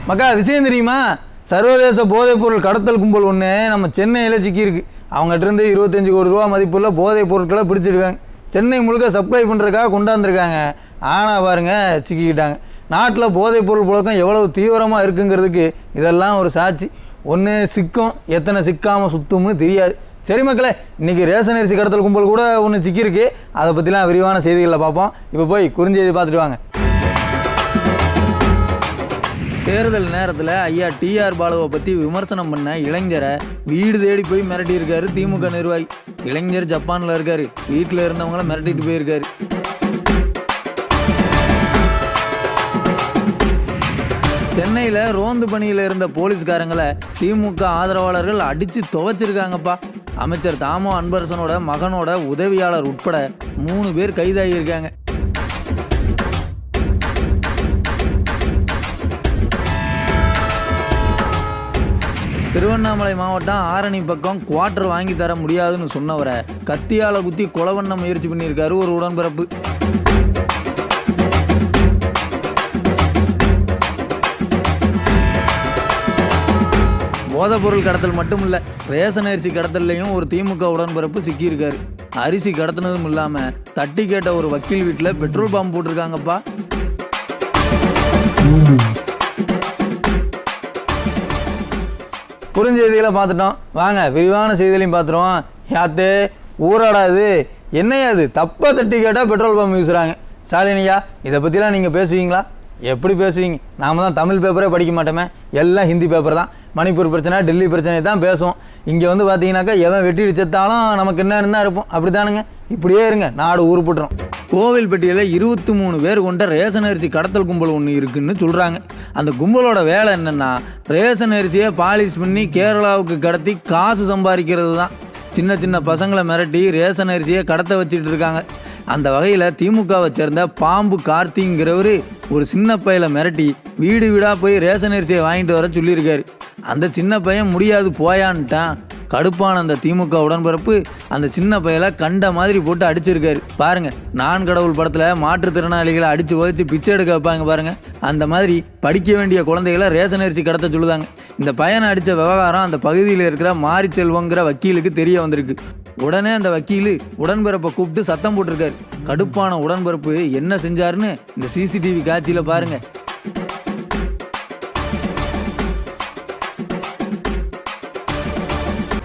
மக்கா விஷயம் தெரியுமா? சர்வதேச போதைப்பொருள் கடத்தல் கும்பல் ஒன்று நம்ம சென்னையில் சிக்கியிருக்கு. அவங்ககிட்ட இருந்து 25 கோடி ரூபா மதிப்புள்ள போதைப் பொருட்களை பிடிச்சிருக்காங்க. சென்னை முழுக்க சப்ளை பண்ணுறதுக்காக கொண்டாந்துருக்காங்க. ஆனால் பாருங்க சிக்கிக்கிட்டாங்க. நாட்டில் போதைப் பொருள் புழக்கம் எவ்வளவு தீவிரமாக இருக்குங்கிறதுக்கு இதெல்லாம் ஒரு சாட்சி. ஒன்று சிக்கும், எத்தனை சிக்காமல் சுத்தும்னு தெரியாது. சரி மக்களே, இன்றைக்கி ரேஷன் அரிசி கடத்தல் கும்பல் கூட ஒன்று சிக்கியிருக்கு. அதை பற்றிலாம் விரிவான செய்திகளில் பார்ப்போம். இப்போ போய் குறுஞ்செய்தி பார்த்துட்டு வாங்க. தேர்தல் நேரத்தில் ஐயா டிஆர் பாலுவை பற்றி விமர்சனம் பண்ண இளைஞரை வீடு தேடி போய் மிரட்டியிருக்காரு திமுக நிர்வாகி. இளைஞர் ஜப்பானில் இருக்காரு, வீட்டில் இருந்தவங்கள மிரட்டிட்டு போயிருக்காரு. சென்னையில் ரோந்து பணியில் இருந்த போலீஸ்காரங்களை திமுக ஆதரவாளர்கள் அடித்து துவைச்சிருக்காங்கப்பா. அமைச்சர் தாமோ அன்பரசனோட மகனோட உதவியாளர் உட்பட 3 பேர் கைதாகியிருக்காங்க. திருவண்ணாமலை மாவட்டம் ஆரணி பக்கம் குவார்டர் வாங்கி தர முடியாதுன்னு சொன்னவரை கத்தியால் குத்தி கொலை பண்ண முயற்சி பண்ணியிருக்காரு ஒரு உடன்பிறப்பு. போதைப்பொருள் கடத்தல் மட்டும் இல்லை, ரேஷன் அரிசி கடத்தல்லையும் ஒரு திமுக உடன்பிறப்பு சிக்கியிருக்காரு. அரிசி கடத்தினதும் இல்லாமல் தட்டி கேட்ட ஒரு வக்கீல் வீட்டில் பெட்ரோல் பம்ப் போட்டிருக்காங்கப்பா. குறுஞ்செய்திகளை பார்த்துட்டோம், வாங்க விரிவான செய்திகளையும் பார்த்துருவோம். யாத்தே ஊராடாது என்னையா அது, தப்பாக தட்டி கேட்டால் பெட்ரோல் பம்ப் யூஸுறாங்க. ஸ்டாலினியா, இதை பற்றிலாம் நீங்கள் பேசுவீங்களா? எப்படி பேசுவீங்க? நாம் தான் தமிழ் பேப்பரே படிக்க மாட்டோமே, எல்லாம் ஹிந்தி பேப்பர் தான். மணிப்பூர் பிரச்சனை, டெல்லி பிரச்சனை தான் பேசுவோம். இங்கே வந்து பார்த்தீங்கன்னாக்கா எவன் வெட்டி அடிச்சாலும் நமக்கு என்னன்னு தான் இருப்போம். அப்படி தானுங்க, இப்படியே இருங்க, நாடு ஊருப்பட்டுரும். கோவில்பட்டியில் 23 பேர் கொண்ட ரேஷன் அரிசி கடத்தல் கும்பல் ஒன்று இருக்குன்னு சொல்கிறாங்க. அந்த கும்பலோட வேலை என்னென்னா, ரேஷன் அரிசியை பாலிஷ் பண்ணி கேரளாவுக்கு கடத்தி காசு சம்பாதிக்கிறது தான். சின்ன சின்ன பசங்களை மிரட்டி ரேஷன் அரிசியை கடத்த வச்சுட்டு இருக்காங்க. அந்த வகையில் திமுகவை சேர்ந்த பாம்பு கார்த்திங்கிறவர் ஒரு சின்ன பையலை மிரட்டி வீடு வீடாக போய் ரேஷன் அரிசியை வாங்கிட்டு வர சொல்லியிருக்காரு. அந்த சின்ன பையன் முடியாது போயான்ட்டான். கடுப்பான அந்த திமுக உடன்பிறப்பு அந்த சின்ன பையலை கண்ட மாதிரி போட்டு அடிச்சிருக்காரு. பாருங்க, நான் கடவுள் படத்தில் மாற்றுத்திறனாளிகளை அடித்து உதச்சி பிச்சை எடுக்க வைப்பாங்க பாருங்க, அந்த மாதிரி படிக்க வேண்டிய குழந்தைகளை ரேஷன் அரிசி கடத்த சொல்லுதாங்க. இந்த பையனை அடித்த விவகாரம் அந்த பகுதியில் இருக்கிற மாரிச்செல்வங்கிற வக்கீலுக்கு தெரிய வந்திருக்கு. உடனே அந்த வக்கீல் உடன்பிறப்பை கூப்பிட்டு சத்தம் போட்டிருக்காரு. கடுப்பான உடன்பிறப்பு என்ன செஞ்சாருன்னு இந்த சிசிடிவி காட்சியில் பாருங்க.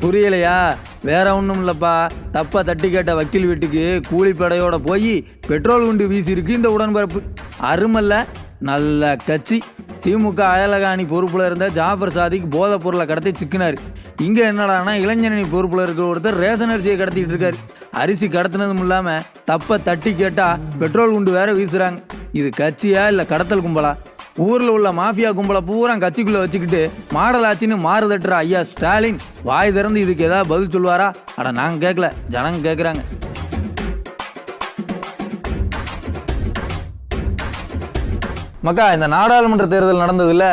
புரியலையா? வேற ஒன்றும் இல்லைப்பா, தப்பாக தட்டி கேட்ட வக்கீல் வீட்டுக்கு கூலிப்படையோட போய் பெட்ரோல் குண்டு வீசியிருக்கு இந்த உடன்பிறப்பு. அருமல்ல, நல்ல கட்சி. திமுக அயலகாணி பொறுப்பில் இருந்த ஜாஃபர் சாதிக்கு போதைப் பொருளை கடத்தி சிக்கினார். இங்கே என்னடானா இளைஞரணி பொறுப்பில் இருக்கிற ஒருத்தர் ரேஷன் அரிசியை கடத்திக்கிட்டு இருக்காரு. அரிசி கடத்தினதும் இல்லாமல் தப்பை தட்டி கேட்டால் பெட்ரோல் குண்டு வேற வீசுகிறாங்க. இது கட்சியா இல்லை கடத்தல் கும்பலா? ஊரில் உள்ள மாஃபியா கும்பலை பூரா கட்சிக்குள்ளே வச்சுக்கிட்டு மாடல் ஆச்சுன்னு மாறு தட்டுற ஐயா ஸ்டாலின் வாய் திறந்து இதுக்கு ஏதாவது பதில் சொல்வாரா? அட நாங்கள் கேட்கல, ஜனங்க கேட்குறாங்க. மக்கா, இந்த நாடாளுமன்ற தேர்தல் நடந்ததில்ல,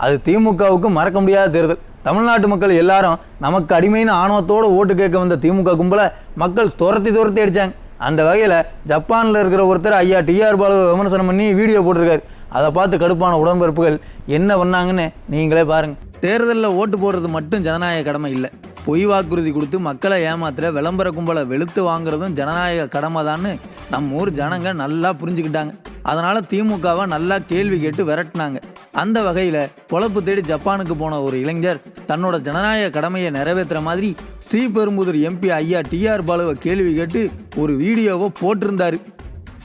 அது திமுகவுக்கு மறக்க முடியாத தேர்தல். தமிழ்நாட்டு மக்கள் எல்லாரும் நமக்கு அடிமைன்னு ஆணவத்தோடு ஓட்டு கேட்க வந்த திமுக கும்பலை மக்கள் துரத்தி அடித்தாங்க. அந்த வகையில் ஜப்பானில் இருக்கிற ஒருத்தர் ஐயா டிஆர் பாலுவை விமர்சனம் பண்ணி வீடியோ போட்டிருக்காரு. அதை பார்த்து கடுப்பான உடன்பிறப்புகள் என்ன பண்ணாங்கன்னு நீங்களே பாருங்கள். தேர்தலில் ஓட்டு போடுறது மட்டும் ஜனநாயக கடமை இல்லை, பொய் வாக்குறுதி கொடுத்து மக்களை ஏமாத்துற விளம்பர கும்பலை வெளுத்து வாங்குறதும் ஜனநாயக கடமை தான்னு நம்ம ஊர் ஜனங்க நல்லா புரிஞ்சுக்கிட்டாங்க. அதனால் திமுகவை நல்லா கேள்வி கேட்டு விரட்டினாங்க. அந்த வகையில் பொழப்பு தேடி ஜப்பானுக்கு போன ஒரு இளைஞர் தன்னோட ஜனநாயக கடமையை நிறைவேற்றுற மாதிரி ஸ்ரீபெரும்புதூர் எம்பி ஐயா டிஆர் பாலுவை கேள்வி கேட்டு ஒரு வீடியோவை போட்டிருந்தாரு.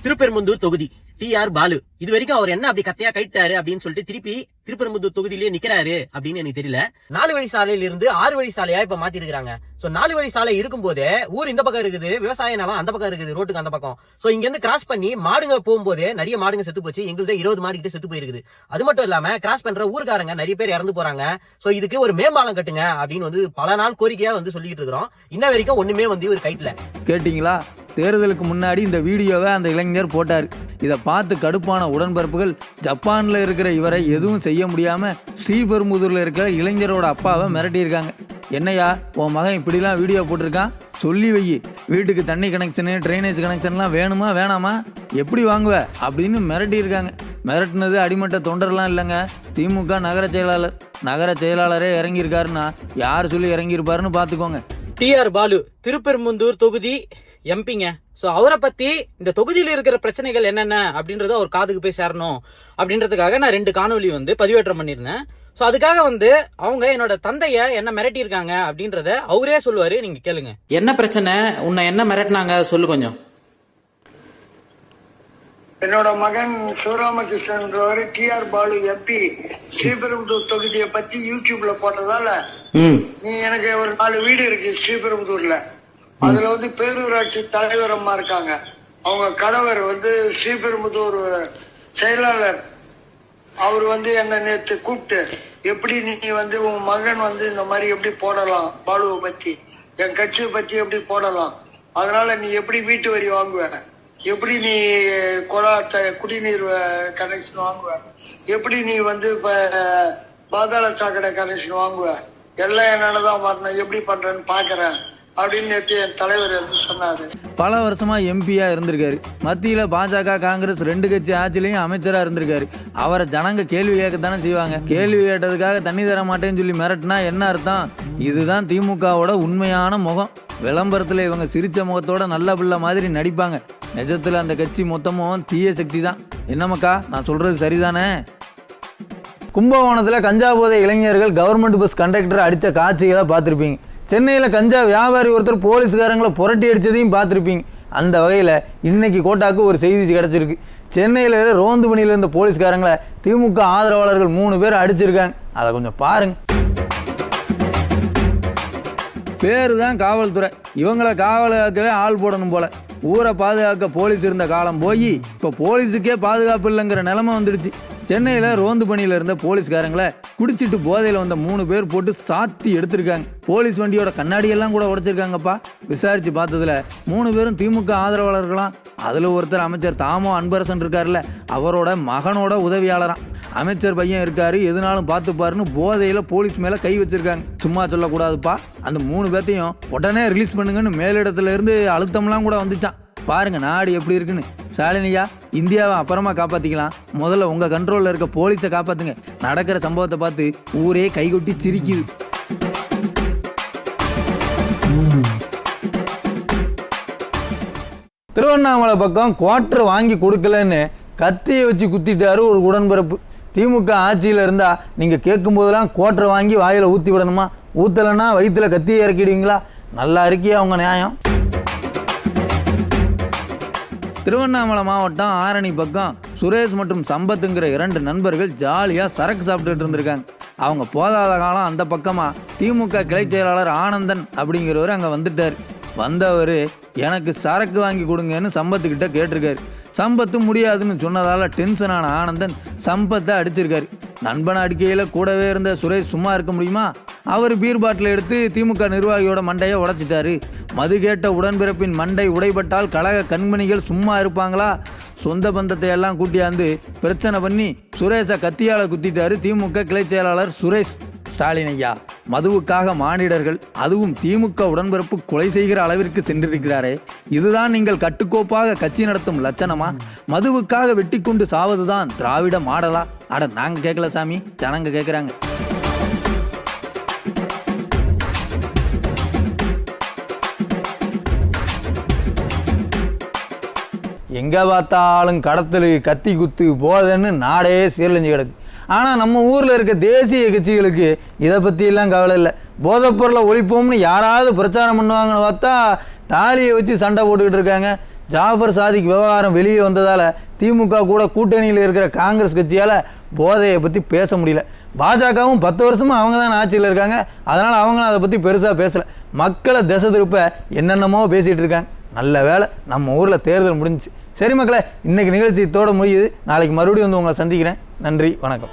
திருப்பெரும்புதூர் தொகுதி டிஆர் பாலு இது வரைக்கும் அவர் என்ன அப்படி கத்தையா கைட்டாரு அப்படின்னு சொல்லிட்டு திருப்பி திருப்பெரும்புதூர் தொகுதியிலேயே நிக்கிறாரு அப்படின்னு எனக்கு தெரியல. 4 வழி சாலையில இருந்து 6 வழி சாலையா இப்ப மாத்தி இருக்காங்க. சோ 4 வழி சாலை இருக்கும் போதே ஊர் இந்த பக்கம் இருக்குது, விவசாய நிலம் அந்த பக்கம் இருக்குது, ரோட்டுக்கு அந்த பக்கம். சோ இங்க இருந்து கிராஸ் பண்ணி மாடுங்க போகும்போதே நிறைய மாடுங்க செத்து போச்சு. எங்களுக்கு 20 மாடு கிட்ட செத்து போயிருக்குது. அது மட்டும் இல்லாம கிராஸ் பண்ற ஊருக்காரங்க நிறைய பேர் இறந்து போறாங்க. சோ இதுக்கு ஒரு மேம்பாலம் கட்டுங்க அப்படின்னு பல நாள் கோரிக்கையா சொல்லிட்டு இருக்கிறோம். இன்ன வரைக்கும் ஒண்ணுமே ஒரு கைட்ல. கேட்டீங்களா? தேர்தலுக்கு முன்னாடி இந்த வீடியோவை அந்த இளைஞர் போட்டார். இதை பார்த்து கடுப்பான உடன்பிறப்புகள் ஜப்பானில் இருக்கிற இவரை எதுவும் செய்ய முடியாமல் ஸ்ரீபெரும்புதூரில் இருக்கிற இளைஞரோட அப்பாவை மிரட்டியிருக்காங்க. என்னையா உன் மகன் இப்படிலாம் வீடியோ போட்டிருக்கான், சொல்லி வை, வீட்டுக்கு தண்ணி கனெக்ஷனு ட்ரைனேஜ் கனெக்ஷன்லாம் வேணுமா வேணாமா, எப்படி வாங்குவ அப்படின்னு மிரட்டியிருக்காங்க. மிரட்டினது அடிமட்ட தொண்டர்லாம் இல்லைங்க, திமுக நகர செயலாளரே இறங்கியிருக்காருன்னா யார் சொல்லி இறங்கியிருப்பாருன்னு பார்த்துக்கோங்க. டிஆர் பாலு திருப்பெரும்புதூர் தொகுதி எம்பிங்க. ஸோ அவரை பற்றி இந்த தொகுதியில் இருக்கிற பிரச்சனைகள் என்னென்ன அப்படின்றத அவர் காதுக்கு போய் சேரணும் அப்படின்றதுக்காக நான் 2 காணொலி பதிவேற்றம் பண்ணியிருந்தேன். ஸோ அதுக்காக அவங்க என்னோட தந்தையை என்ன மிரட்டியிருக்காங்க அப்படின்றத அவரே சொல்லுவார், நீங்கள் கேளுங்க. என்ன பிரச்சனை, உன்னை என்ன மிரட்டினாங்க சொல்லு கொஞ்சம். என்னோட மகன் சிவராமகிருஷ்ணன் டிஆர் பாலு எம்பி ஸ்ரீபெரும்புதூர் தொகுதியை பத்தி யூடியூப்ல போட்டதால நீ எனக்கு ஒரு 4 வீடு இருக்கு ஸ்ரீபெரும்புதூர்ல. அதுல பேரூராட்சி தலைவர் அம்மா இருக்காங்க. அவங்க கணவர் ஸ்ரீபெரும்புதூர் செயலாளர். அவர் என்ன நேத்து கூப்பிட்டு எப்படி நீ உன் மகன் இந்த மாதிரி எப்படி போடலாம், பாலுவை பத்தி என் கட்சியை பத்தி எப்படி போடலாம், அதனால நீ எப்படி வீட்டு வரி வாங்குவ, எப்படி நீ குடிநீர் கனெக்ஷன் வாங்குவ, எப்படி நீ பாதாள சாக்கடை கனெக்ஷன் வாங்குவ, எல்லாம் என்னாலதான் வரணும், எப்படி பண்றேன்னு பாக்குறேன் அப்படின்னு நேற்று என் தலைவர் சொன்னாரு. பல வருஷமா எம்பியா இருந்திருக்காரு. மத்தியில் பாஜக காங்கிரஸ் 2 கட்சி ஆட்சிலையும் அமைச்சரா இருந்திருக்காரு. அவரை ஜனங்க கேள்வி கேட்கத்தானே செய்வாங்க. கேள்வி கேட்டதுக்காக தண்ணி தர மாட்டேன்னு சொல்லி மிரட்டினா என்ன அர்த்தம்? இதுதான் திமுகவோட உண்மையான முகம். விளம்பரத்தில் இவங்க சிரிச்ச முகத்தோட நல்ல பிள்ளை மாதிரி நடிப்பாங்க. நிஜத்தில் அந்த கட்சி மொத்தமும் தீய சக்தி தான். என்னமக்கா நான் சொல்றது சரிதானே? கும்பகோணத்தில் கஞ்சா போதை இளைஞர்கள் கவர்மெண்ட் பஸ் கண்டக்டரை அடித்த காட்சிகளை பார்த்துருப்பீங்க. சென்னையில் கஞ்சா வியாபாரி ஒருத்தர் போலீஸ்காரங்களை புரட்டி அடித்ததையும் பார்த்துருப்பீங்க. அந்த வகையில் இன்னைக்கு கோட்டாக்கு ஒரு செய்தி கிடச்சிருக்கு. சென்னையில் ரோந்து பணியில் இருந்த போலீஸ்காரங்களை திமுக ஆதரவாளர்கள் 3 பேர் அடிச்சிருக்காங்க. அதை கொஞ்சம் பாருங்க. பேரு தான் காவல்துறை. இவங்களை காவலாக்கவே ஆள் போடணும் போல. ஊரை பாதுகாக்க போலீஸ் இருந்த காலம் போய் இப்போ போலீஸுக்கே பாதுகாப்பு இல்லைங்கிற நிலைமை வந்துடுச்சு. சென்னையில் ரோந்து பணியில் இருந்த போலீஸ்காரங்களை குடிச்சிட்டு போதையில் வந்த 3 பேர் போட்டு சாத்தி எடுத்திருக்காங்க. போலீஸ் வண்டியோட கண்ணாடியெல்லாம் கூட உடைச்சிருக்காங்கப்பா. விசாரித்து பார்த்ததுல 3 பேரும் திமுக ஆதரவாளர்களாம். அதில் ஒருத்தர் அமைச்சர் தாமோ அன்பரசன் இருக்காருல்ல, அவரோட மகனோட உதவியாளராம். அமைச்சர் பையன் இருக்காரு, எதுனாலும் பார்த்துப்பாருன்னு போதையில் போலீஸ் மேலே கை வச்சிருக்காங்க. சும்மா சொல்லக்கூடாதுப்பா. அந்த 3 பேர்த்தையும் உடனே ரிலீஸ் பண்ணுங்கன்னு மேலிடத்துல இருந்து அழுத்தம்லாம் கூட வந்துச்சான். பாருங்க நாடு எப்படி இருக்குன்னு. ஸ்டாலினியா, இந்தியாவை அப்புறமா காப்பாற்றிக்கலாம், முதல்ல உங்கள் கண்ட்ரோலில் இருக்க போலீஸை காப்பாற்றுங்க. நடக்கிற சம்பவத்தை பார்த்து ஊரே கைகொட்டி சிரிக்குது. திருவண்ணாமலை பக்கம் குவார்டர் வாங்கி கொடுக்கலன்னு கத்தியை வச்சு குத்திட்டாரு ஒரு உடன்பிறப்பு. திமுக ஆட்சியில் இருந்தால் நீங்கள் கேட்கும்போதெல்லாம் குவார்டர் வாங்கி வாயில் ஊற்றி விடணுமா? ஊற்றலைன்னா வயிற்றுல கத்தியை இறக்கிடுவீங்களா? நல்லா இருக்கியா அவங்க நியாயம்? திருவண்ணாமலை மாவட்டம் ஆரணி பக்கம் சுரேஷ் மற்றும் சம்பத்துங்கிற 2 நண்பர்கள் ஜாலியாக சரக்கு சாப்பிட்டுட்டு இருந்திருக்காங்க. அவங்க போதாத காலம் அந்த பக்கமாக திமுக கிளை செயலாளர் ஆனந்தன் அப்படிங்கிறவர் அங்கே வந்துட்டார். வந்தவர் எனக்கு சரக்கு வாங்கி கொடுங்கன்னு சம்பத்துக்கிட்ட கேட்டிருக்காரு. சம்பத்து முடியாதுன்னு சொன்னதால் டென்ஷனான ஆனந்தன் சம்பத்தை அடிச்சிருக்காரு. நண்பன் அடிக்கையில் கூடவே இருந்த சுரேஷ் சும்மா இருக்க முடியுமா? அவர் பீர் பாட்டில் எடுத்து திமுக நிர்வாகியோட மண்டையை உடைச்சிட்டாரு. மது கேட்ட உடன்பிறப்பின் மண்டை உடைபட்டால் கழக கண்மணிகள் சும்மா இருப்பாங்களா? சொந்த பந்தத்தை எல்லாம் கூட்டியாந்து பிரச்சனை பண்ணி சுரேஷை கத்தியால் குத்திட்டாரு திமுக கிளை செயலாளர் சுரேஷ். ஸ்டாலின் ஐயா, மதுவுக்காக மானிடர்கள், அதுவும் திமுக உடன்பிறப்பு கொலை செய்கிற அளவிற்கு சென்றிருக்கிறாரே, இதுதான் நீங்கள் கட்டுக்கோப்பாக கட்சி நடத்தும் லட்சணமா? மதுவுக்காக வெட்டி கொண்டு சாவதுதான் திராவிட மாடலா? அட நாங்க கேட்கல சாமி, ஜனங்க கேட்குறாங்க. எங்கே பார்த்தாலும் கடத்தல், கத்தி குத்து, போதைன்னு நாடே சீரழிஞ்சு கிடக்கு. ஆனால் நம்ம ஊரில் இருக்க தேசிய கட்சிகளுக்கு இதை பற்றியெல்லாம் கவலை இல்லை. போதைப்பொருளை ஒழிப்போம்னு யாராவது பிரச்சாரம் பண்ணுவாங்கன்னு பார்த்தா தாலியை வச்சு சண்டை போட்டுக்கிட்டு இருக்காங்க. ஜாஃபர் சாதிக் விவகாரம் வெளியே வந்ததால் திமுக கூட கூட்டணியில் இருக்கிற காங்கிரஸ் கட்சியால் போதையை பற்றி பேச முடியல. பாஜகவும் 10 வருஷமாக அவங்க தான் ஆட்சியில் இருக்காங்க. அதனால் அவங்களும் அதை பற்றி பெருசாக பேசலை. மக்களை திசை திருப்ப என்னென்னமோ பேசிகிட்டு இருக்காங்க. நல்ல வேலை நம்ம ஊரில் தேர்தல் முடிஞ்சிச்சு. சரி மக்களே, இன்றைக்கி நிகழ்ச்சி இதோட முடியுது. நாளைக்கு மறுபடியும் உங்களை சந்திக்கிறேன். நன்றி, வணக்கம்.